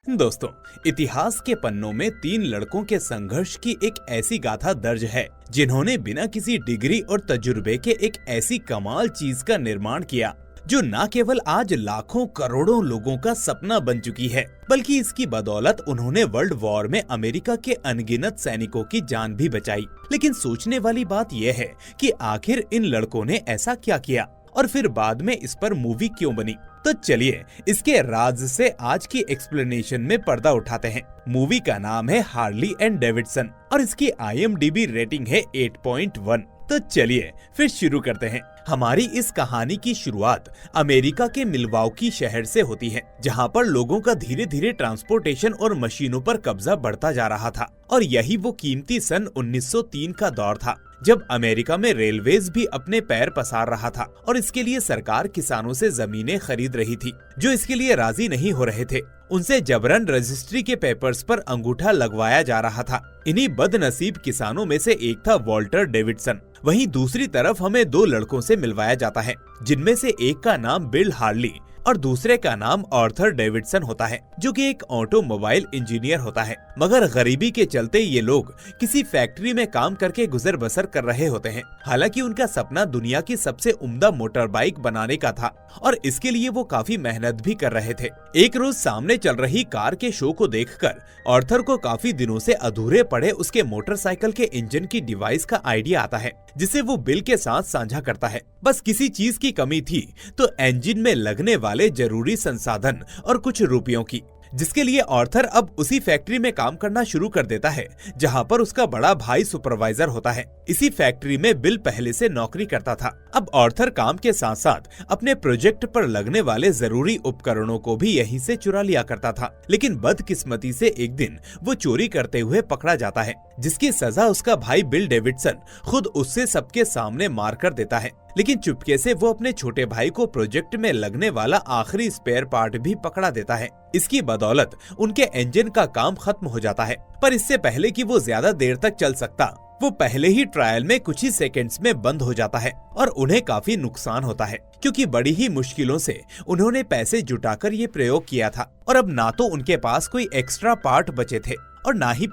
दोस्तों, इतिहास के पन्नों में तीन लड़कों के संघर्ष की एक ऐसी गाथा दर्ज है जिन्होंने बिना किसी डिग्री और तजुर्बे के एक ऐसी कमाल चीज का निर्माण किया जो न केवल आज लाखों करोड़ों लोगों का सपना बन चुकी है, बल्कि इसकी बदौलत उन्होंने वर्ल्ड वॉर में अमेरिका के अनगिनत सैनिकों की जान भी बचाई। लेकिन सोचने वाली बात यह है कि आखिर इन लड़कों ने ऐसा क्या किया और फिर बाद में इस पर मूवी क्यों बनी। तो चलिए इसके राज से आज की एक्सप्लेनेशन में पर्दा उठाते हैं। मूवी का नाम है हार्ली एंड डेविडसन और इसकी IMDb रेटिंग है 8.1। तो चलिए फिर शुरू करते हैं। हमारी इस कहानी की शुरुआत अमेरिका के मिल्वाउकी शहर से होती है, जहां पर लोगों का धीरे धीरे ट्रांसपोर्टेशन और मशीनों पर कब्जा बढ़ता जा रहा था। और यही वो कीमती सन 1903 का दौर था जब अमेरिका में रेलवेज भी अपने पैर पसार रहा था और इसके लिए सरकार किसानों से जमीनें खरीद रही थी जो इसके लिए राजी नहीं हो रहे थे। उनसे जबरन रजिस्ट्री के पेपर्स पर अंगूठा लगवाया जा रहा था। इन्हीं बदनसीब किसानों में से एक था वॉल्टर डेविडसन। वहीं दूसरी तरफ हमें दो लड़कों से मिलवाया जाता है, जिनमें से एक का नाम बिल हार्ली और दूसरे का नाम आर्थर डेविडसन होता है, जो कि एक ऑटोमोबाइल इंजीनियर होता है। मगर गरीबी के चलते ये लोग किसी फैक्ट्री में काम करके गुजर बसर कर रहे होते हैं। हालांकि उनका सपना दुनिया की सबसे उम्दा मोटर बाइक बनाने का था और इसके लिए वो काफी मेहनत भी कर रहे थे। एक रोज सामने चल रही कार के शो को देखकर आर्थर को काफी दिनों से अधूरे पड़े उसके मोटरसाइकिल के इंजन की डिवाइस का आइडिया आता है, जिसे वो बिल के साथ साझा करता है। बस किसी चीज की कमी थी तो इंजन में लगने वाले जरूरी संसाधन और कुछ रुपयों की, जिसके लिए आर्थर अब उसी फैक्ट्री में काम करना शुरू कर देता है जहां पर उसका बड़ा भाई सुपरवाइजर होता है। इसी फैक्ट्री में बिल पहले से नौकरी करता था। अब आर्थर काम के साथ साथ अपने प्रोजेक्ट पर लगने वाले जरूरी उपकरणों को भी यहीं से चुरा लिया करता था। लेकिन बदकिस्मती से एक दिन वो चोरी करते हुए पकड़ा जाता है, जिसकी सजा उसका भाई बिल डेविडसन खुद उससे सबके सामने मार कर देता है। लेकिन चुपके से वो अपने छोटे भाई को प्रोजेक्ट में लगने वाला आखिरी स्पेयर पार्ट भी पकड़ा देता है। इसकी बदौलत उनके इंजन का काम खत्म हो जाता है। पर इससे पहले कि वो ज्यादा देर तक चल सकता, वो पहले ही ट्रायल में कुछ ही सेकंड्स में बंद हो जाता है और उन्हें काफी नुकसान होता है, क्योंकि बड़ी ही मुश्किलों से उन्होंने पैसे जुटाकर ये प्रयोग किया था और अब ना तो उनके पास कोई एक्स्ट्रा पार्ट बचे थे और ना ही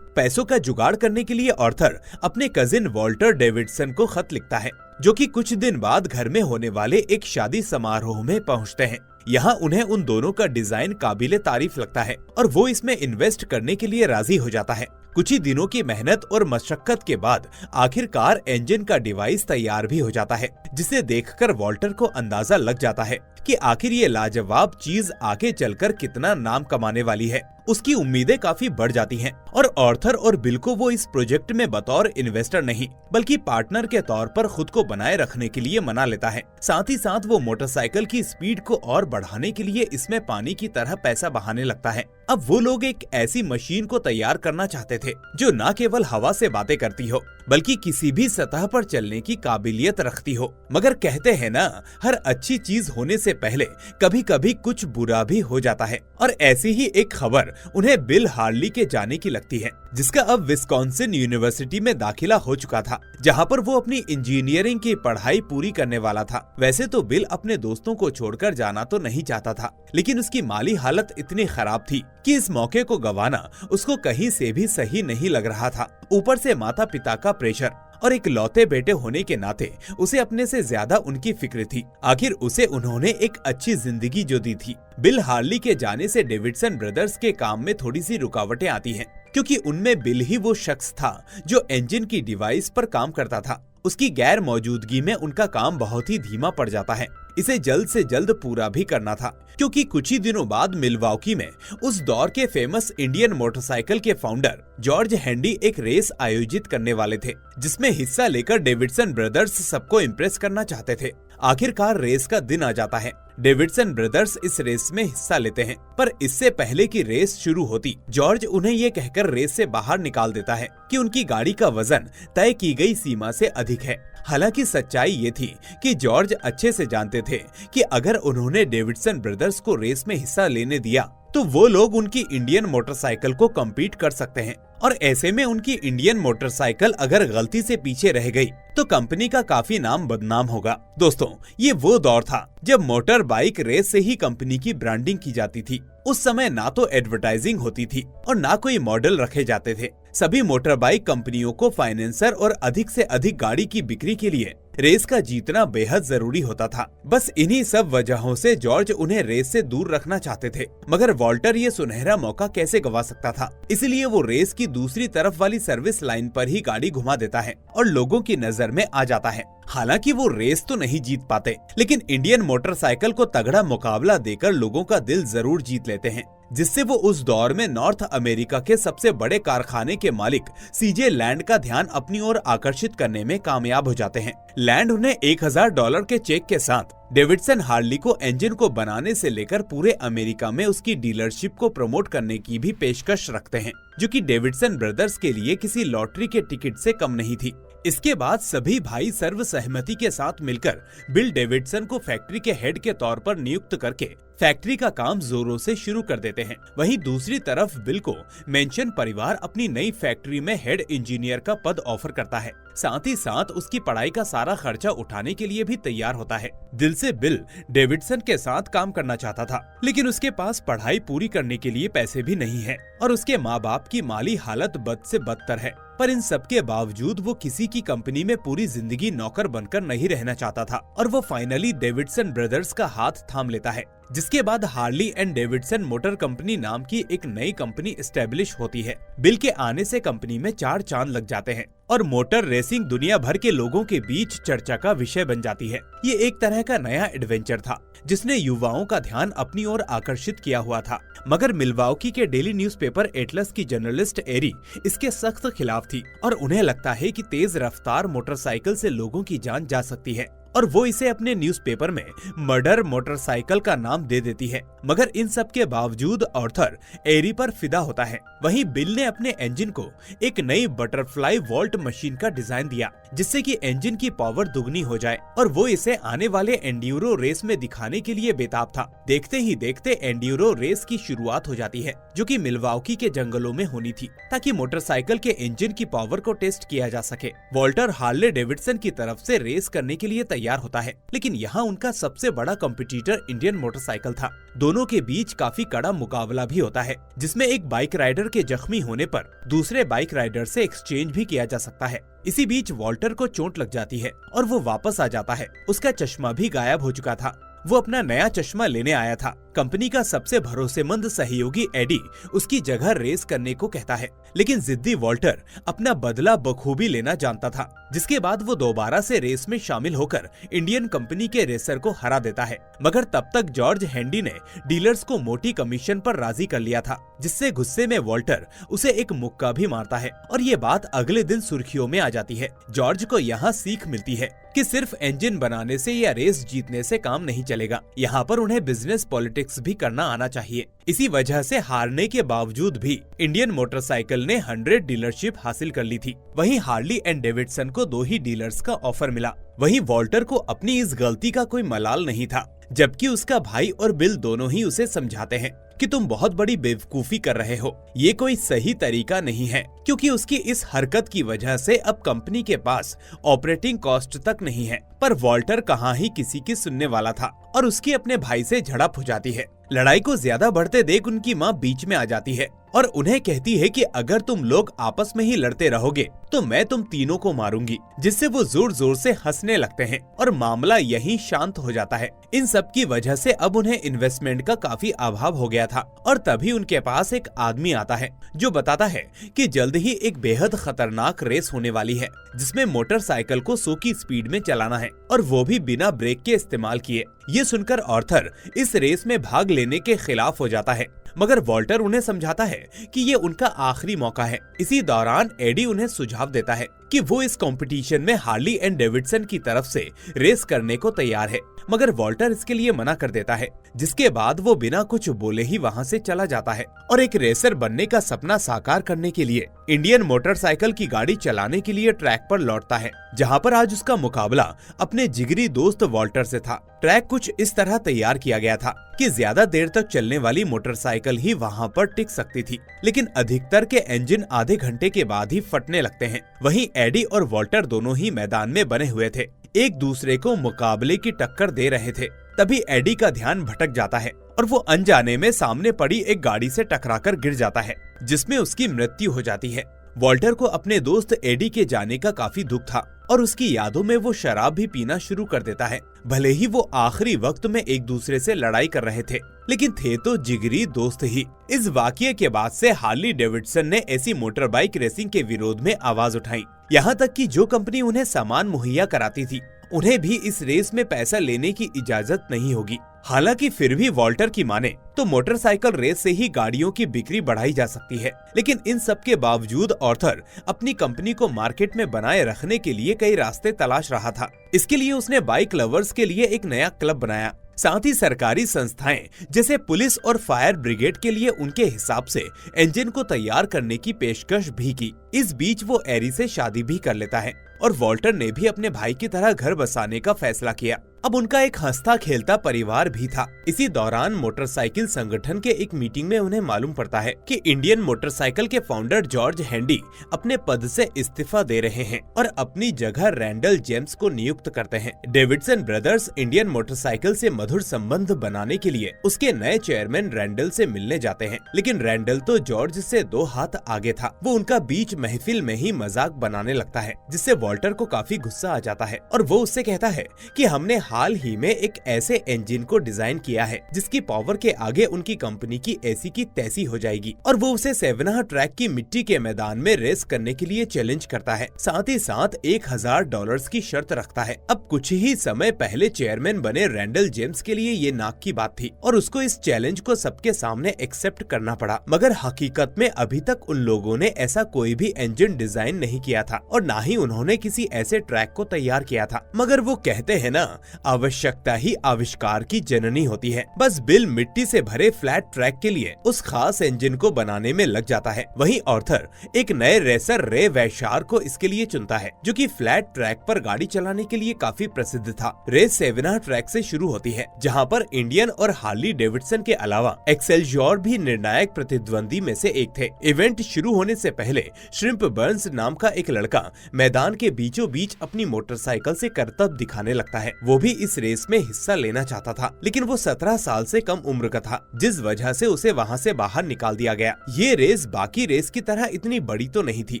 पैसों का जुगाड़ करने के लिए आर्थर अपने कजिन वॉल्टर डेविडसन को खत लिखता है, जो कि कुछ दिन बाद घर में होने वाले एक शादी समारोह में पहुंचते हैं। यहाँ उन्हें उन दोनों का डिजाइन काबिले तारीफ लगता है और वो इसमें इन्वेस्ट करने के लिए राजी हो जाता है। कुछ ही दिनों की मेहनत और मशक्कत के बाद आखिरकार इंजन का डिवाइस तैयार भी हो जाता है, जिसे देखकर वॉल्टर को अंदाजा लग जाता है कि आखिर ये लाजवाब चीज आगे चलकर कितना नाम कमाने वाली है। उसकी उम्मीदें काफी बढ़ जाती हैं और आर्थर और बिल को वो इस प्रोजेक्ट में बतौर इन्वेस्टर नहीं बल्कि पार्टनर के तौर पर खुद को बनाए रखने के लिए मना लेता है। साथ ही साथ वो मोटरसाइकिल की स्पीड को और बढ़ाने के लिए इसमें पानी की तरह पैसा बहाने लगता है। अब वो लोग एक ऐसी मशीन को तैयार करना चाहते थे जो न केवल हवा से बातें करती हो बल्कि किसी भी सतह पर चलने की काबिलियत रखती हो। मगर कहते हैं ना, हर अच्छी चीज होने से पहले कभी कभी कुछ बुरा भी हो जाता है। और ऐसी ही एक खबर उन्हें बिल हार्ली के जाने की लगती है, जिसका अब विस्कॉन्सिन यूनिवर्सिटी में दाखिला हो चुका था, जहां पर वो अपनी इंजीनियरिंग की पढ़ाई पूरी करने वाला था। वैसे तो बिल अपने दोस्तों को छोड़कर जाना तो नहीं चाहता था, लेकिन उसकी माली हालत इतनी खराब थी कि इस मौके को गंवाना उसको कहीं से भी सही नहीं लग रहा था। ऊपर से माता पिता का प्रेशर और एक लौते बेटे होने के नाते उसे अपने से ज्यादा उनकी फिक्र थी। आखिर उसे उन्होंने एक अच्छी जिंदगी जो दी थी। बिल हार्ली के जाने से डेविडसन ब्रदर्स के काम में थोड़ी सी रुकावटें आती हैं, क्योंकि उनमें बिल ही वो शख्स था जो इंजन की डिवाइस पर काम करता था। उसकी गैर मौजूदगी में उनका काम बहुत ही धीमा पड़ जाता है। इसे जल्द से जल्द पूरा भी करना था, क्योंकि कुछ ही दिनों बाद मिल्वाउकी में उस दौर के फेमस इंडियन मोटरसाइकिल के फाउंडर जॉर्ज हैंडी एक रेस आयोजित करने वाले थे, जिसमें हिस्सा लेकर डेविडसन ब्रदर्स सबको इम्प्रेस करना चाहते थे। आखिरकार रेस का दिन आ जाता है। डेविडसन ब्रदर्स इस रेस में हिस्सा लेते हैं, पर इससे पहले कि रेस शुरू होती, जॉर्ज उन्हें ये कहकर रेस से बाहर निकाल देता है कि उनकी गाड़ी का वजन तय की गई सीमा से अधिक है। हालांकि सच्चाई ये थी कि जॉर्ज अच्छे से जानते थे कि अगर उन्होंने डेविडसन ब्रदर्स को रेस में हिस्सा लेने दिया तो वो लोग उनकी इंडियन मोटरसाइकिल को कम्पीट कर सकते हैं। और ऐसे में उनकी इंडियन मोटरसाइकिल अगर गलती से पीछे रह गई तो कंपनी का काफी नाम बदनाम होगा। दोस्तों, ये वो दौर था जब मोटर बाइक रेस से ही कंपनी की ब्रांडिंग की जाती थी। उस समय ना तो एडवर्टाइजिंग होती थी और ना कोई मॉडल रखे जाते थे। सभी मोटर बाइक कंपनियों को फाइनेंसर और अधिक से अधिक गाड़ी की बिक्री के लिए रेस का जीतना बेहद जरूरी होता था। बस इन्हीं सब वजहों से जॉर्ज उन्हें रेस से दूर रखना चाहते थे। मगर वॉल्टर ये सुनहरा मौका कैसे गवा सकता था? इसलिए वो रेस की दूसरी तरफ वाली सर्विस लाइन पर ही गाड़ी घुमा देता है और लोगों की नजर में आ जाता है। हालांकि वो रेस तो नहीं जीत पाते, लेकिन इंडियन मोटरसाइकिल को तगड़ा मुकाबला देकर लोगों का दिल जरूर जीत लेते हैं, जिससे वो उस दौर में नॉर्थ अमेरिका के सबसे बड़े कारखाने के मालिक सीजे लैंड का ध्यान अपनी ओर आकर्षित करने में कामयाब हो जाते हैं। लैंड उन्हें $1000 के चेक के साथ डेविडसन हार्ली को इंजन को बनाने से लेकर पूरे अमेरिका में उसकी डीलरशिप को प्रमोट करने की भी पेशकश रखते हैं, जो कि डेविडसन ब्रदर्स के लिए किसी लॉटरी के टिकट से कम नहीं थी। इसके बाद सभी भाई सर्वसहमति के साथ मिलकर बिल डेविडसन को फैक्ट्री के हेड के तौर पर नियुक्त करके फैक्ट्री का काम जोरों से शुरू कर देते हैं। वहीं दूसरी तरफ बिल को मेंशन परिवार अपनी नई फैक्ट्री में हेड इंजीनियर का पद ऑफर करता है। साथ ही साथ उसकी पढ़ाई का सारा खर्चा उठाने के लिए भी तैयार होता है। दिल से बिल डेविडसन के साथ काम करना चाहता था, लेकिन उसके पास पढ़ाई पूरी करने के लिए पैसे भी नहीं है और उसके माँ बाप की माली हालत बद से बदतर है। पर इन सब के बावजूद वो किसी की कंपनी में पूरी जिंदगी नौकर बनकर नहीं रहना चाहता था और वो फाइनली डेविडसन ब्रदर्स का हाथ थाम लेता है, जिसके बाद Harley and Davidson motor company नाम की एक नई कंपनी एस्टेब्लिश होती है। बिल के आने से कंपनी में 4 चांद लग जाते हैं और मोटर रेसिंग दुनिया भर के लोगों के बीच चर्चा का विषय बन जाती है। ये एक तरह का नया एडवेंचर था जिसने युवाओं का ध्यान अपनी ओर आकर्षित किया हुआ था। मगर मिल्वाउकी के डेली न्यूज़पेपर एटलस की जर्नलिस्ट एरी इसके सख्त खिलाफ थी और उन्हें लगता है कि तेज रफ्तार मोटरसाइकिल से लोगों की जान जा सकती है और वो इसे अपने न्यूज़पेपर में मर्डर मोटरसाइकिल का नाम दे देती है। मगर इन सब के बावजूद ऑर्थर एरी पर फिदा होता है। वहीं बिल ने अपने इंजन को एक नई बटरफ्लाई वॉल्ट मशीन का डिजाइन दिया, जिससे कि इंजन की पावर दुगनी हो जाए और वो इसे आने वाले एंड्यूरो रेस में दिखाने के लिए बेताब था। देखते ही देखते एंड्यूरो रेस की शुरुआत हो जाती है, जो कि मिल्वाउकी के जंगलों में होनी थी, ताकि मोटरसाइकिल के इंजन की पावर को टेस्ट किया जा सके। वॉल्टर हार्ले डेविडसन की तरफ से रेस करने के लिए तैयार होता है, लेकिन यहाँ उनका सबसे बड़ा कंपटीटर इंडियन मोटरसाइकिल था। दोनों के बीच काफी कड़ा मुकाबला भी होता है, जिसमें एक बाइक राइडर के जख्मी होने पर दूसरे बाइक राइडर से एक्सचेंज भी किया जा सकता है। इसी बीच वॉल्टर को चोट लग जाती है और वो वापस आ जाता है। उसका चश्मा भी गायब हो चुका था। वो अपना नया चश्मा लेने आया था। कंपनी का सबसे भरोसेमंद सहयोगी एडी उसकी जगह रेस करने को कहता है, लेकिन जिद्दी वॉल्टर अपना बदला बखूबी लेना जानता था, जिसके बाद वो दोबारा से रेस में शामिल होकर इंडियन कंपनी के रेसर को हरा देता है। मगर तब तक जॉर्ज हैंडी ने डीलर्स को मोटी कमीशन पर राजी कर लिया था, जिससे गुस्से में वॉल्टर उसे एक मुक्का भी मारता है और ये बात अगले दिन सुर्खियों में आ जाती है। जॉर्ज को यहाँ सीख मिलती है कि सिर्फ इंजन बनाने से या रेस जीतने से काम नहीं चलेगा, यहाँ पर उन्हें बिजनेस पॉलिटिक्स भी करना आना चाहिए। इसी वजह से हारने के बावजूद भी इंडियन मोटरसाइकिल ने 100 डीलरशिप हासिल कर ली थी। वहीं हार्ली एंड डेविडसन को 2 ही डीलर्स का ऑफर मिला। वहीं वॉल्टर को अपनी इस गलती का कोई मलाल नहीं था, जबकि उसका भाई और बिल दोनों ही उसे समझाते हैं कि तुम बहुत बड़ी बेवकूफी कर रहे हो, ये कोई सही तरीका नहीं है, क्योंकि उसकी इस हरकत की वजह से अब कंपनी के पास ऑपरेटिंग कॉस्ट तक नहीं है। पर वॉल्टर कहाँ ही किसी की सुनने वाला था और उसकी अपने भाई से झड़प हो जाती है। लड़ाई को ज्यादा बढ़ते देख उनकी माँ बीच में आ जाती है और उन्हें कहती है कि अगर तुम लोग आपस में ही लड़ते रहोगे तो मैं तुम तीनों को मारूंगी, जिससे वो जोर जोर से हंसने लगते हैं और मामला यहीं शांत हो जाता है। इन सब की वजह से अब उन्हें इन्वेस्टमेंट का काफी अभाव हो गया था और तभी उनके पास एक आदमी आता है जो बताता है कि जल्द ही एक बेहद खतरनाक रेस होने वाली है, जिसमें मोटरसाइकिल को 100 की स्पीड में चलाना है और वो भी बिना ब्रेक के इस्तेमाल किए। ये सुनकर ऑर्थर इस रेस में भाग लेने के खिलाफ हो जाता है, मगर वॉल्टर उन्हें समझाता है कि ये उनका आखिरी मौका है। इसी दौरान एडी उन्हें सुझाव देता है कि वो इस कंपटीशन में हार्ली एंड डेविडसन की तरफ से रेस करने को तैयार है, मगर वॉल्टर इसके लिए मना कर देता है, जिसके बाद वो बिना कुछ बोले ही वहाँ से चला जाता है और एक रेसर बनने का सपना साकार करने के लिए इंडियन मोटरसाइकिल की गाड़ी चलाने के लिए ट्रैक पर लौटता है, जहाँ पर आज उसका मुकाबला अपने जिगरी दोस्त वॉल्टर से था। ट्रैक कुछ इस तरह तैयार किया गया था कि ज्यादा देर तक चलने वाली मोटरसाइकिल ही वहां पर टिक सकती थी, लेकिन अधिकतर के इंजन आधे घंटे के बाद ही फटने लगते हैं। वहीं एडी और वॉल्टर दोनों ही मैदान में बने हुए थे, एक दूसरे को मुकाबले की टक्कर दे रहे थे। तभी एडी का ध्यान भटक जाता है और वो अनजाने में सामने पड़ी एक गाड़ी से टकराकर गिर जाता है, जिसमें उसकी मृत्यु हो जाती है। वॉल्टर को अपने दोस्त एडी के जाने का काफी दुख था और उसकी यादों में वो शराब भी पीना शुरू कर देता है। भले ही वो आखिरी वक्त में एक दूसरे से लड़ाई कर रहे थे, लेकिन थे तो जिगरी दोस्त ही। इस वाकये के बाद से हार्ली डेविडसन ने ऐसी मोटर बाइक रेसिंग के विरोध में आवाज उठाई। यहाँ तक कि जो कंपनी उन्हें सामान मुहैया कराती थी, उन्हें भी इस रेस में पैसा लेने की इजाजत नहीं होगी। हालांकि फिर भी वॉल्टर की माने तो मोटरसाइकिल रेस से ही गाड़ियों की बिक्री बढ़ाई जा सकती है, लेकिन इन सब के बावजूद आर्थर अपनी कंपनी को मार्केट में बनाए रखने के लिए कई रास्ते तलाश रहा था। इसके लिए उसने बाइक लवर्स के लिए एक नया क्लब बनाया। साथ ही सरकारी संस्थाएं जैसे पुलिस और फायर ब्रिगेड के लिए उनके हिसाब से इंजन को तैयार करने की पेशकश भी की। इस बीच वो एरी से शादी भी कर लेता है और वॉल्टर ने भी अपने भाई की तरह घर बसाने का फैसला किया। अब उनका एक हंसता खेलता परिवार भी था। इसी दौरान मोटरसाइकिल संगठन के एक मीटिंग में उन्हें मालूम पड़ता है कि इंडियन मोटरसाइकिल के फाउंडर जॉर्ज हैंडी अपने पद से इस्तीफा दे रहे हैं और अपनी जगह रैंडल जेम्स को नियुक्त करते हैं। डेविडसन ब्रदर्स इंडियन मोटरसाइकिल से मधुर संबंध बनाने के लिए उसके नए चेयरमैन रैंडल से मिलने जाते हैं, लेकिन रैंडल तो जॉर्ज से 2 हाथ आगे था। वो उनका बीच महफिल में ही मजाक बनाने लगता है, जिससे वॉल्टर को काफी गुस्सा आ जाता है और वो उससे कहता है कि हमने हाल ही में एक ऐसे इंजन को डिजाइन किया है जिसकी पावर के आगे उनकी कंपनी की ऐसी की तैसी हो जाएगी, और वो उसे सेवनाह ट्रैक की मिट्टी के मैदान में रेस करने के लिए चैलेंज करता है। साथ ही साथ $1000 की शर्त रखता है। अब कुछ ही समय पहले चेयरमैन बने रैंडल जेम्स के लिए ये नाक की बात थी और उसको इस चैलेंज को सबके सामने एक्सेप्ट करना पड़ा, मगर हकीकत में अभी तक उन लोगों ने ऐसा कोई भी इंजन डिजाइन नहीं किया था और ना ही उन्होंने किसी ऐसे ट्रैक को तैयार किया था। मगर वो कहते हैं ना, आवश्यकता ही आविष्कार की जननी होती है। बस बिल मिट्टी से भरे फ्लैट ट्रैक के लिए उस खास इंजन को बनाने में लग जाता है। वहीं आर्थर एक नए रेसर रे वैशार को इसके लिए चुनता है, जो कि फ्लैट ट्रैक पर गाड़ी चलाने के लिए काफी प्रसिद्ध था। रेस सेवनाह ट्रैक से शुरू होती है, जहां पर इंडियन और हार्ली डेविडसन के अलावा एक्सेलसियोर भी निर्णायक प्रतिद्वंदी में से एक थे। इवेंट शुरू होने से पहले श्रिम्प बर्न्स नाम का एक लड़का मैदान के बीचों बीच अपनी मोटरसाइकिल से करतब दिखाने लगता है। वो भी इस रेस में हिस्सा लेना चाहता था, लेकिन वो 17 साल से कम उम्र का था, जिस वजह से उसे वहाँ से बाहर निकाल दिया गया। ये रेस बाकी रेस की तरह इतनी बड़ी तो नहीं थी,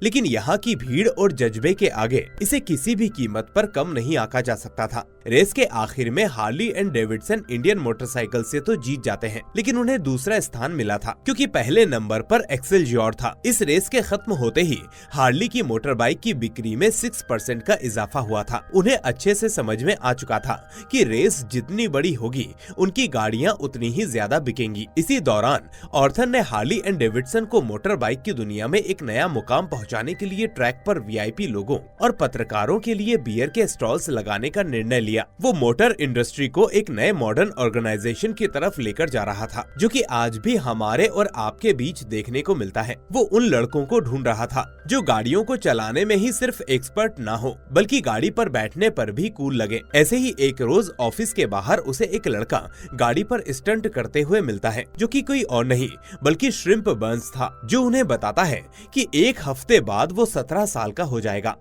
लेकिन यहाँ की भीड़ और जज्बे के आगे इसे किसी भी कीमत पर कम नहीं आंका जा सकता था। रेस के आखिर में Harley and Davidson Indian motorcycle से तो जीत जाते हैं, लेकिन उन्हें दूसरा स्थान मिला था क्योंकि पहले नंबर पर एक्सेलसियोर था। इस रेस के खत्म होते ही हार्ली की मोटर बाइक की बिक्री में 6% का इजाफा हुआ था। उन्हें अच्छे से समझ में आ चुका था कि रेस जितनी बड़ी होगी उनकी गाड़ियां उतनी ही ज्यादा बिकेंगी। इसी दौरान आर्थर ने हार्ली एंड डेविडसन को मोटर बाइक की दुनिया में एक नया मुकाम पहुंचाने के लिए ट्रैक पर वीआईपी लोगों और पत्रकारों के लिए बियर के स्टॉल्स लगाने का निर्णय लिया। वो मोटर इंडस्ट्री को एक नए मॉडर्न ऑर्गेनाइजेशन की तरफ लेकर जा रहा था, जो कि आज भी हमारे और आपके बीच देखने को मिलता है। वो उन लड़कों को ढूंढ रहा था जो गाड़ियों को चलाने में ही सिर्फ एक्सपर्ट ना हो, बल्कि गाड़ी पर बैठने पर भी कूल लगे। ऐसे ही एक रोज ऑफिस के बाहर उसे एक लड़का गाड़ी पर स्टंट करते हुए मिलता है, जो कि कोई और नहीं बल्कि श्रिम्प बर्न्स था, जो उन्हें बताता है कि 1 हफ्ते बाद वो 17 साल का हो जाएगा।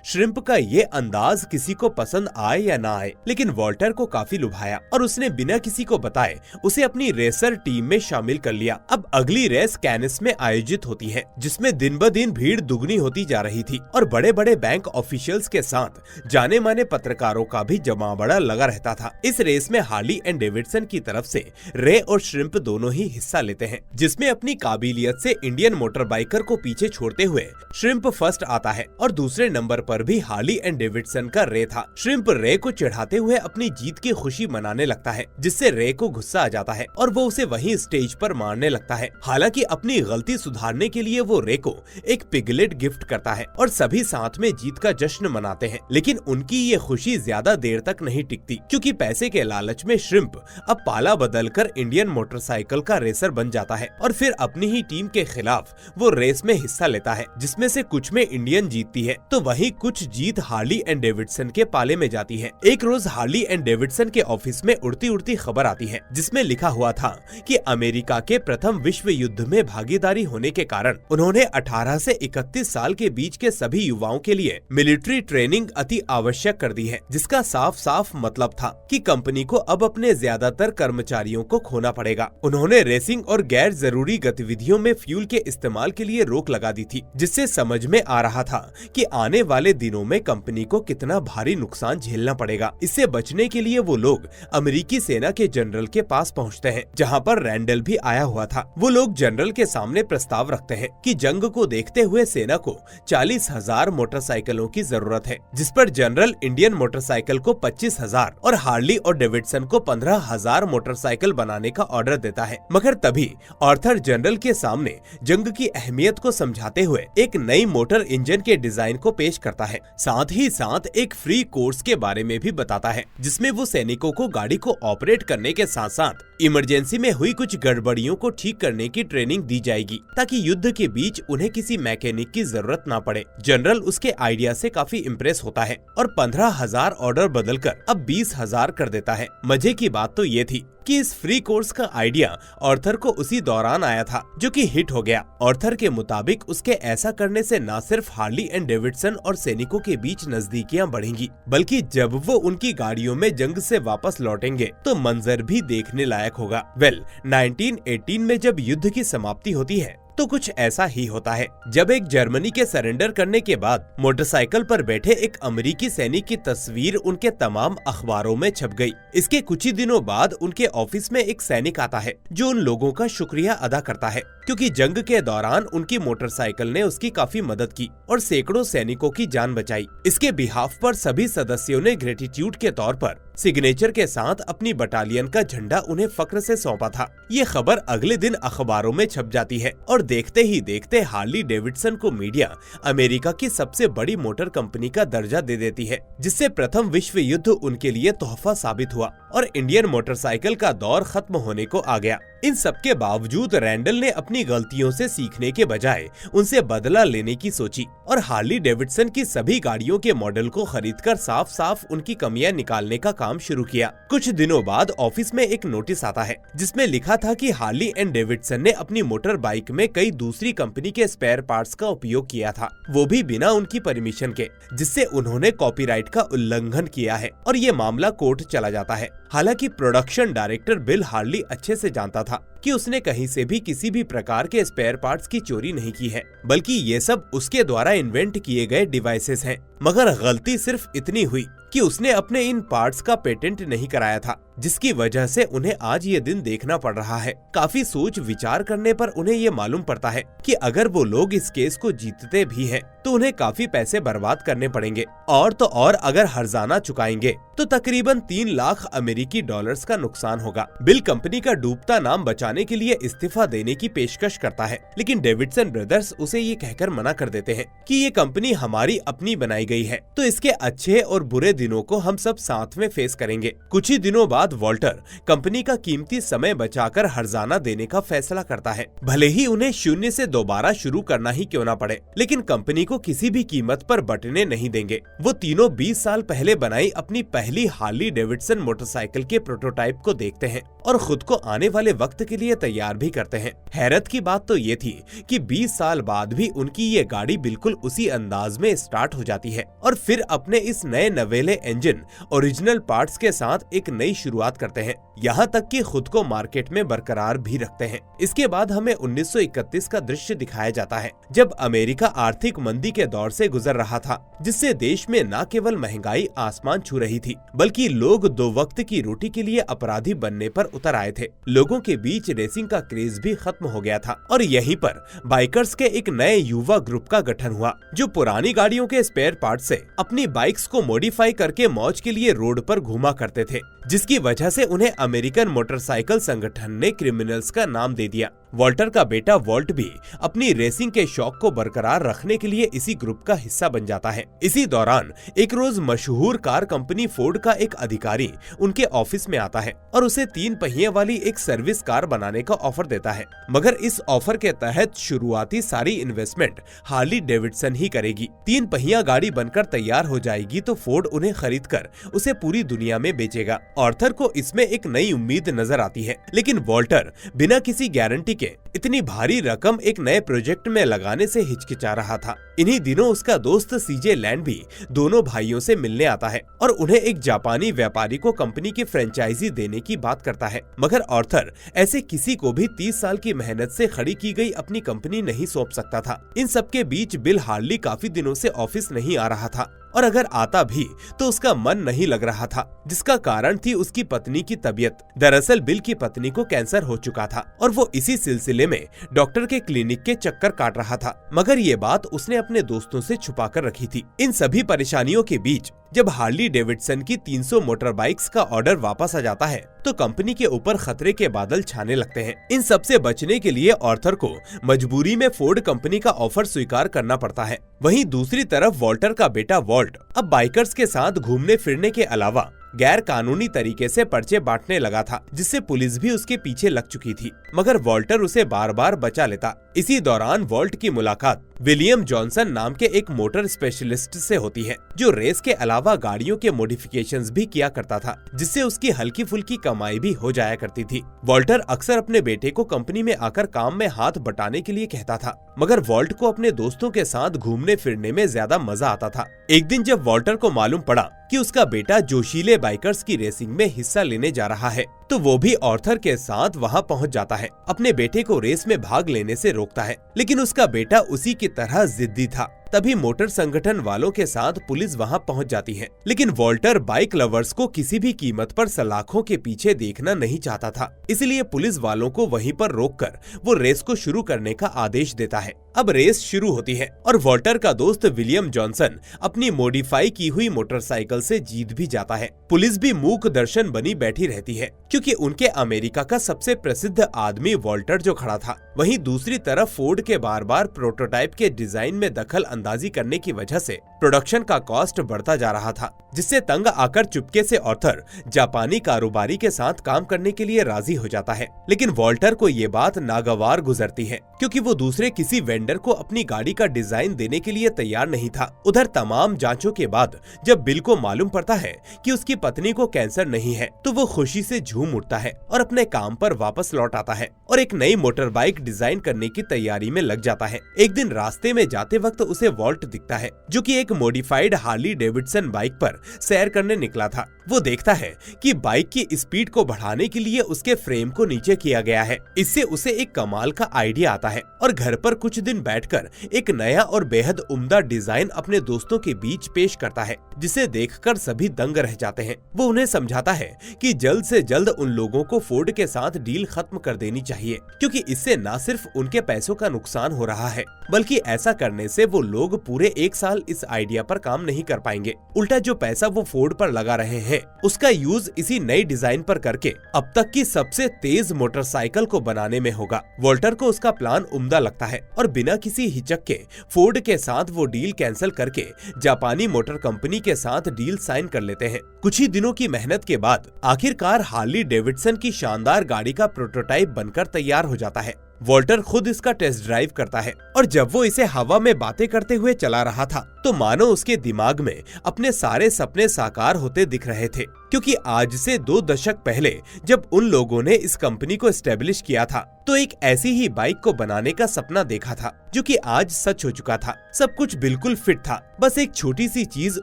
श्रिम्प का ये अंदाज किसी को पसंद आए या ना आए, लेकिन वॉल्टर को काफी लुभाया और उसने बिना किसी को बताए उसे अपनी रेसर टीम में शामिल कर लिया। अब अगली रेस कैनिस में आयोजित होती है, जिसमें दिन ब दिन भीड़ दुगनी होती जा रही थी और बड़े बड़े बैंक ऑफिशियल्स के साथ जाने माने पत्रकारों का भी जमावड़ा लगा रहता था। इस रेस में हार्ली एंड डेविडसन की तरफ से रे और श्रिम्प दोनों ही हिस्सा लेते हैं, जिसमें अपनी काबिलियत से इंडियन मोटर बाइकर को पीछे छोड़ते हुए श्रिम्प फर्स्ट आता है और दूसरे नंबर पर भी हार्ली एंड डेविडसन का रे था। श्रिम्प रे को चिढ़ाते हुए अपनी जीत की खुशी मनाने लगता है, जिससे रे को गुस्सा आ जाता है और वो उसे वहीं स्टेज पर मारने लगता है। हालांकि अपनी गलती सुधारने के लिए वो रे को एक पिगलेट गिफ्ट करता है और सभी साथ में जीत का जश्न मनाते हैं, लेकिन उनकी ये खुशी ज्यादा देर तक नहीं टिकती, क्योंकि पैसे के लालच में श्रिम्प अब पाला बदलकर इंडियन मोटरसाइकिल का रेसर बन जाता है और फिर अपनी ही टीम के खिलाफ वो रेस में हिस्सा लेता है, जिसमें से कुछ में इंडियन जीतती है तो वहीं कुछ जीत हार्ली एंड डेविडसन के पाले में जाती है। एक रोज हार्ली एंड डेविडसन के ऑफिस में उड़ती उड़ती खबर आती है, जिसमें लिखा हुआ था कि अमेरिका के प्रथम विश्व युद्ध में भागीदारी होने के कारण उन्होंने 18 से 31 साल के बीच के सभी युवाओं के लिए मिलिट्री ट्रेनिंग अति आवश्यक कर दी है, जिसका साफ साफ मतलब था कि कंपनी को अब अपने ज्यादातर कर्मचारियों को खोना पड़ेगा। उन्होंने रेसिंग और गैर जरूरी गतिविधियों में फ्यूल के इस्तेमाल के लिए रोक लगा दी थी, जिससे समझ में आ रहा था कि आने वाले दिनों में कंपनी को कितना भारी नुकसान झेलना पड़ेगा। इससे बचने के लिए वो लोग अमेरिकी सेना के जनरल के पास पहुंचते हैं, जहां पर रैंडल भी आया हुआ था। वो लोग जनरल के सामने प्रस्ताव रखते हैं कि जंग को देखते हुए सेना को 40,000 मोटरसाइकिलों की जरूरत है, जिस पर जनरल इंडियन मोटरसाइकिल को 25,000 और हार्ली और डेविडसन को 15,000 मोटरसाइकिल बनाने का ऑर्डर देता है। मगर तभी आर्थर जनरल के सामने जंग की अहमियत को समझाते हुए एक नई मोटर इंजन के डिजाइन को पेश करता है, साथ ही साथ एक फ्री कोर्स के बारे में भी बताता है, जिसमें वो सैनिकों को गाड़ी को ऑपरेट करने के साथ साथ इमरजेंसी में हुई कुछ गड़बड़ियों को ठीक करने की ट्रेनिंग दी जाएगी, ताकि युद्ध के बीच उन्हें किसी मैकेनिक की जरूरत ना पड़े। जनरल उसके आइडिया से काफी इम्प्रेस होता है और 15,000 ऑर्डर बदलकर अब 20,000 कर देता है। मजे की बात तो ये थी कि इस फ्री कोर्स का आइडिया आर्थर को उसी दौरान आया था, जो कि हिट हो गया। आर्थर के मुताबिक उसके ऐसा करने से न सिर्फ हार्ली एंड डेविडसन और सैनिकों के बीच नजदीकियां बढ़ेंगी, बल्कि जब वो उनकी गाड़ियों में जंग से वापस लौटेंगे तो मंजर भी देखने लायक होगा। 1918 में जब युद्ध की समाप्ति होती है तो कुछ ऐसा ही होता है, जब एक जर्मनी के सरेंडर करने के बाद मोटरसाइकिल पर बैठे एक अमेरिकी सैनिक की तस्वीर उनके तमाम अखबारों में छप गई। इसके कुछ ही दिनों बाद उनके ऑफिस में एक सैनिक आता है जो उन लोगों का शुक्रिया अदा करता है, क्योंकि जंग के दौरान उनकी मोटरसाइकिल ने उसकी काफी मदद की और सैकड़ों सैनिकों की जान बचाई। इसके बिहाफ पर सभी सदस्यों ने ग्रेटिट्यूड के तौर पर सिग्नेचर के साथ अपनी बटालियन का झंडा उन्हें फक्र से सौंपा था। ये खबर अगले दिन अखबारों में छप जाती है और देखते ही देखते हार्ली डेविडसन को मीडिया अमेरिका की सबसे बड़ी मोटर कंपनी का दर्जा दे देती है, जिससे प्रथम विश्व युद्ध उनके लिए तोहफा साबित हुआ और इंडियन मोटरसाइकिल का दौर खत्म होने को आ गया। इन सब के बावजूद रैंडल ने अपनी गलतियों से सीखने के बजाय उनसे बदला लेने की सोची और हार्ली डेविडसन की सभी गाड़ियों के मॉडल को खरीदकर साफ साफ उनकी कमियां निकालने का काम शुरू किया। कुछ दिनों बाद ऑफिस में एक नोटिस आता है, जिसमें लिखा था कि हार्ली एंड डेविडसन ने अपनी मोटर बाइक में कई दूसरी कंपनी के स्पेयर पार्ट्स का उपयोग किया था, वो भी बिना उनकी परमिशन के, जिससे उन्होंने कॉपीराइट का उल्लंघन किया है और ये मामला कोर्ट चला जाता है। हालांकि प्रोडक्शन डायरेक्टर बिल हार्ली अच्छे से जानता था कि उसने कहीं से भी किसी भी प्रकार के स्पेयर पार्ट्स की चोरी नहीं की है, बल्कि ये सब उसके द्वारा इन्वेंट किए गए डिवाइसेस हैं। मगर गलती सिर्फ इतनी हुई कि उसने अपने इन पार्ट्स का पेटेंट नहीं कराया था, जिसकी वजह से उन्हें आज ये दिन देखना पड़ रहा है। काफी सोच विचार करने पर उन्हें ये मालूम पड़ता है कि अगर वो लोग इस केस को जीतते भी हैं, तो उन्हें काफी पैसे बर्बाद करने पड़ेंगे और तो और अगर हर्जाना चुकाएंगे तो तकरीबन 3 लाख अमेरिकी डॉलर्स का नुकसान होगा। बिल कंपनी का डूबता नाम बचाने के लिए इस्तीफा देने की पेशकश करता है, लेकिन डेविडसन ब्रदर्स उसे ये कहकर मना कर देते हैं कि ये कंपनी हमारी अपनी बनाई गई है, तो इसके अच्छे और बुरे दिनों को हम सब साथ में फेस करेंगे। कुछ ही दिनों बाद वॉल्टर कंपनी का कीमती समय बचाकर हर्जाना देने का फैसला करता है, भले ही उन्हें शून्य से दोबारा शुरू करना ही क्यों ना पड़े, लेकिन कंपनी को किसी भी कीमत पर बटने नहीं देंगे। वो तीनों 20 साल पहले बनाई अपनी पहली हार्ली डेविडसन मोटरसाइकिल के प्रोटोटाइप को देखते हैं और खुद को आने वाले वक्त के लिए तैयार भी करते हैं। हैरत की बात तो ये थी कि 20 साल बाद भी उनकी ये गाड़ी बिल्कुल उसी अंदाज में स्टार्ट हो जाती है और फिर अपने इस नए नवेले इंजन ओरिजिनल पार्ट्स के साथ एक नई शुरुआत करते हैं, यहाँ तक कि खुद को मार्केट में बरकरार भी रखते हैं। इसके बाद हमें 1931 का दृश्य दिखाया जाता है, जब अमेरिका आर्थिक मंदी के दौर से गुजर रहा था, जिससे देश में न केवल महंगाई आसमान छू रही थी, बल्कि लोग 2 वक्त की रोटी के लिए अपराधी बनने पर उतर आए थे। लोगों के बीच रेसिंग का क्रेज भी खत्म हो गया था और यहीं पर बाइकर्स के एक नए युवा ग्रुप का गठन हुआ, जो पुरानी गाड़ियों के स्पेयर पार्ट से अपनी बाइक्स को मॉडिफाई करके मौज के लिए रोड पर घूमा करते थे, जिसकी वजह से उन्हें अमेरिकन मोटरसाइकिल संगठन ने क्रिमिनल्स का नाम दे दिया। वॉल्टर का बेटा वॉल्ट भी अपनी रेसिंग के शौक को बरकरार रखने के लिए इसी ग्रुप का हिस्सा बन जाता है। इसी दौरान एक रोज मशहूर कार कंपनी फोर्ड का एक अधिकारी उनके ऑफिस में आता है और उसे 3 पहिए वाली एक सर्विस कार बनाने का ऑफर देता है, मगर इस ऑफर के तहत शुरुआती सारी इन्वेस्टमेंट हार्ली डेविडसन ही करेगी। 3 पहिया गाड़ी बनकर तैयार हो जाएगी तो फोर्ड उन्हें खरीद कर उसे पूरी दुनिया में बेचेगा। आर्थर को इसमें एक नई उम्मीद नजर आती है, लेकिन वॉल्टर बिना किसी गारंटी के इतनी भारी रकम एक नए प्रोजेक्ट में लगाने से हिचकिचा रहा था। इन्हीं दिनों उसका दोस्त सीजे लैंड भी दोनों भाइयों से मिलने आता है और उन्हें एक जापानी व्यापारी को कंपनी की फ्रेंचाइजी देने की बात करता है, मगर आर्थर ऐसे किसी को भी 30 साल की मेहनत से खड़ी की गई अपनी कंपनी नहीं सौंप सकता था। इन सबके बीच बिल हार्ली काफी दिनों से ऑफिस नहीं आ रहा था और अगर आता भी तो उसका मन नहीं लग रहा था, जिसका कारण थी उसकी पत्नी की तबीयत। दरअसल बिल की पत्नी को कैंसर हो चुका था और वो इसी सिलसिले में डॉक्टर के क्लिनिक के चक्कर काट रहा था, मगर ये बात उसने अपने दोस्तों से छुपा कर रखी थी। इन सभी परेशानियों के बीच जब हार्ली डेविडसन की 300 मोटर बाइक्स का ऑर्डर वापस आ जाता है तो कंपनी के ऊपर खतरे के बादल छाने लगते हैं। इन सब से बचने के लिए आर्थर को मजबूरी में फोर्ड कंपनी का ऑफर स्वीकार करना पड़ता है। वहीं दूसरी तरफ वॉल्टर का बेटा वॉल्ट अब बाइकर्स के साथ घूमने फिरने के अलावा गैर कानूनी तरीके से पर्चे बांटने लगा था, जिससे पुलिस भी उसके पीछे लग चुकी थी, मगर वॉल्टर उसे बार बार बचा लेता। इसी दौरान वॉल्ट की मुलाकात विलियम जॉनसन नाम के एक मोटर स्पेशलिस्ट से होती है, जो रेस के अलावा गाड़ियों के मॉडिफिकेशंस भी किया करता था, जिससे उसकी हल्की फुल्की कमाई भी हो जाया करती थी। वॉल्टर अक्सर अपने बेटे को कंपनी में आकर काम में हाथ बटाने के लिए कहता था, मगर वॉल्ट को अपने दोस्तों के साथ घूमने फिरने में ज्यादा मजा आता था। एक दिन जब वॉल्टर को मालूम पड़ा कि उसका बेटा जोशीले बाइकर्स की रेसिंग में हिस्सा लेने जा रहा है, तो वो भी आर्थर के साथ वहां पहुंच जाता है। अपने बेटे को रेस में भाग लेने से रोकता है, लेकिन उसका बेटा उसी की तरह जिद्दी था। तभी मोटर संगठन वालों के साथ पुलिस वहां पहुंच जाती है, लेकिन वॉल्टर बाइक लवर्स को किसी भी कीमत पर सलाखों के पीछे देखना नहीं चाहता था, इसलिए पुलिस वालों को वहीं पर रोककर वो रेस को शुरू करने का आदेश देता है। अब रेस शुरू होती है और वॉल्टर का दोस्त विलियम जॉनसन अपनी मॉडिफाई की हुई मोटरसाइकिल से जीत भी जाता है। पुलिस भी मूक दर्शन बनी बैठी रहती है, क्योंकि उनके अमेरिका का सबसे प्रसिद्ध आदमी वॉल्टर जो खड़ा था। वहीं दूसरी तरफ फोर्ड के बार बार प्रोटोटाइप के डिजाइन में दखल अंदाजी करने की वजह से प्रोडक्शन का कॉस्ट बढ़ता जा रहा था, जिससे तंग आकर चुपके से आर्थर जापानी कारोबारी के साथ काम करने के लिए राजी हो जाता है। लेकिन वॉल्टर को ये बात नागवार गुजरती है, क्योंकि वो दूसरे किसी वेंडर को अपनी गाड़ी का डिजाइन देने के लिए तैयार नहीं था। उधर तमाम जांचों के बाद जब बिल को मालूम पड़ता है कि उसकी पत्नी को कैंसर नहीं है, तो वो खुशी से झूम उठता है और अपने काम पर वापस लौट आता है और एक नई मोटर बाइक डिजाइन करने की तैयारी में लग जाता है। एक दिन रास्ते में जाते वक्त उसे वॉल्ट दिखता है, जो कि एक मॉडिफाइड हार्ली डेविडसन बाइक पर सैर करने निकला था। वो देखता है कि बाइक की स्पीड को बढ़ाने के लिए उसके फ्रेम को नीचे किया गया है। इससे उसे एक कमाल का आइडिया आता है और घर पर कुछ दिन बैठकर एक नया और बेहद उम्दा डिजाइन अपने दोस्तों के बीच पेश करता है, जिसे देखकर सभी दंग रह जाते हैं। वो उन्हें समझाता है कि जल्द से जल्द उन लोगों को फोर्ड के साथ डील खत्म कर देनी चाहिए, क्योंकि इससे न सिर्फ उनके पैसों का नुकसान हो रहा है, बल्कि ऐसा करने से वो लोग पूरे 1 साल इस आइडिया पर काम नहीं कर पाएंगे। उल्टा जो पैसा वो फोर्ड पर लगा रहे हैं, उसका यूज इसी नई डिजाइन पर करके अब तक की सबसे तेज मोटरसाइकिल को बनाने में होगा। वॉल्टर को उसका प्लान उम्दा लगता है और बिना किसी हिचक के फोर्ड के साथ वो डील कैंसिल करके जापानी मोटर कंपनी के साथ डील साइन कर लेते हैं। कुछ ही दिनों की मेहनत के बाद आखिरकार हार्ली डेविडसन की शानदार गाड़ी का प्रोटोटाइप बनकर तैयार हो जाता है। वॉल्टर खुद इसका टेस्ट ड्राइव करता है और जब वो इसे हवा में बातें करते हुए चला रहा था, तो मानो उसके दिमाग में अपने सारे सपने साकार होते दिख रहे थे, क्योंकि आज से 2 दशक पहले जब उन लोगों ने इस कंपनी को एस्टेब्लिश किया था, तो एक ऐसी ही बाइक को बनाने का सपना देखा था, जो कि आज सच हो चुका था। सब कुछ बिल्कुल फिट था, बस एक छोटी सी चीज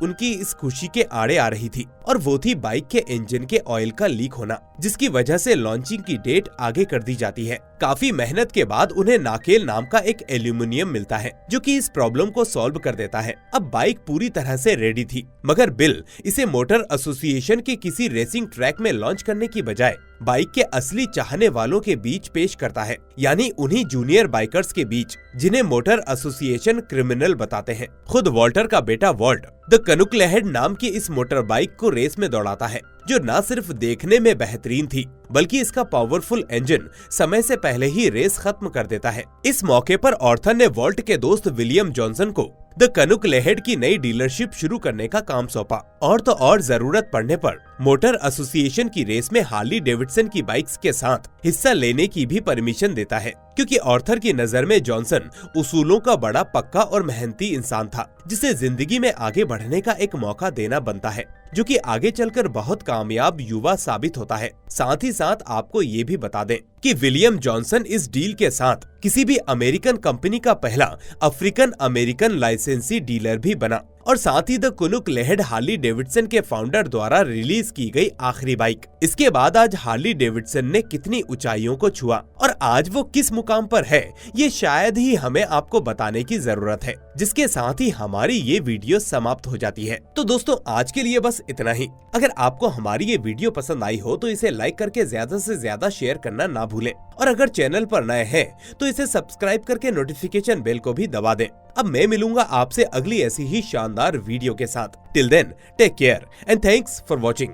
उनकी इस खुशी के आड़े आ रही थी, और वो थी बाइक के इंजन के ऑयल का लीक होना, जिसकी वजह से लॉन्चिंग की डेट आगे कर दी जाती है। काफी मेहनत के बाद उन्हें नाकेल नाम का एक एल्यूमिनियम मिलता है, जो कि इस प्रॉब्लम को सॉल्व कर देता है। अब बाइक पूरी तरह से रेडी थी, मगर बिल इसे मोटर एसोसिएशन के किसी रेसिंग ट्रैक में लॉन्च करने की बजाय बाइक के असली चाहने वालों के बीच पेश करता है, यानी उन्हीं जूनियर बाइकर्स के बीच जिन्हें मोटर एसोसिएशन क्रिमिनल बताते हैं। खुद वॉल्टर का बेटा वॉल्ट द कनुकलेहेड नाम की इस मोटर बाइक को रेस में दौड़ाता है, जो न सिर्फ देखने में बेहतरीन थी बल्कि इसका पावरफुल इंजन समय से पहले ही रेस खत्म कर देता है। इस मौके पर ऑर्थर ने वॉल्ट के दोस्त विलियम जॉनसन को द कनुकलेहेड की नई डीलरशिप शुरू करने का काम सौंपा और तो और जरूरत पड़ने पर मोटर एसोसिएशन की रेस में हार्ली डेविडसन की बाइक्स के साथ हिस्सा लेने की भी परमिशन देता है, क्योंकि ऑर्थर की नजर में जॉनसन उसूलों का बड़ा पक्का और मेहनती इंसान था, जिसे जिंदगी में आगे बढ़ने का एक मौका देना बनता है, जो कि आगे चलकर बहुत कामयाब युवा साबित होता है। साथ ही साथ आपको ये भी बता दें कि विलियम जॉनसन इस डील के साथ किसी भी अमेरिकन कंपनी का पहला अफ्रीकन अमेरिकन लाइसेंसी डीलर भी बना और साथ ही द कनुकलेहेड हार्ली डेविडसन के फाउंडर द्वारा रिलीज की गई आखिरी बाइक। इसके बाद आज हार्ली डेविडसन ने कितनी ऊंचाइयों को छुआ और आज वो किस मुकाम पर है, ये शायद ही हमें आपको बताने की जरूरत है, जिसके साथ ही हमारी ये वीडियो समाप्त हो जाती है। तो दोस्तों आज के लिए बस इतना ही। अगर आपको हमारी ये वीडियो पसंद आई हो तो इसे लाइक करके ज्यादा से ज्यादा शेयर करना ना भूलें और अगर चैनल पर नए हैं तो इसे सब्सक्राइब करके नोटिफिकेशन बेल को भी दबा दें। अब मैं मिलूंगा आपसे अगली ऐसी ही शानदार वीडियो के साथ। Till then take care and thanks for watching.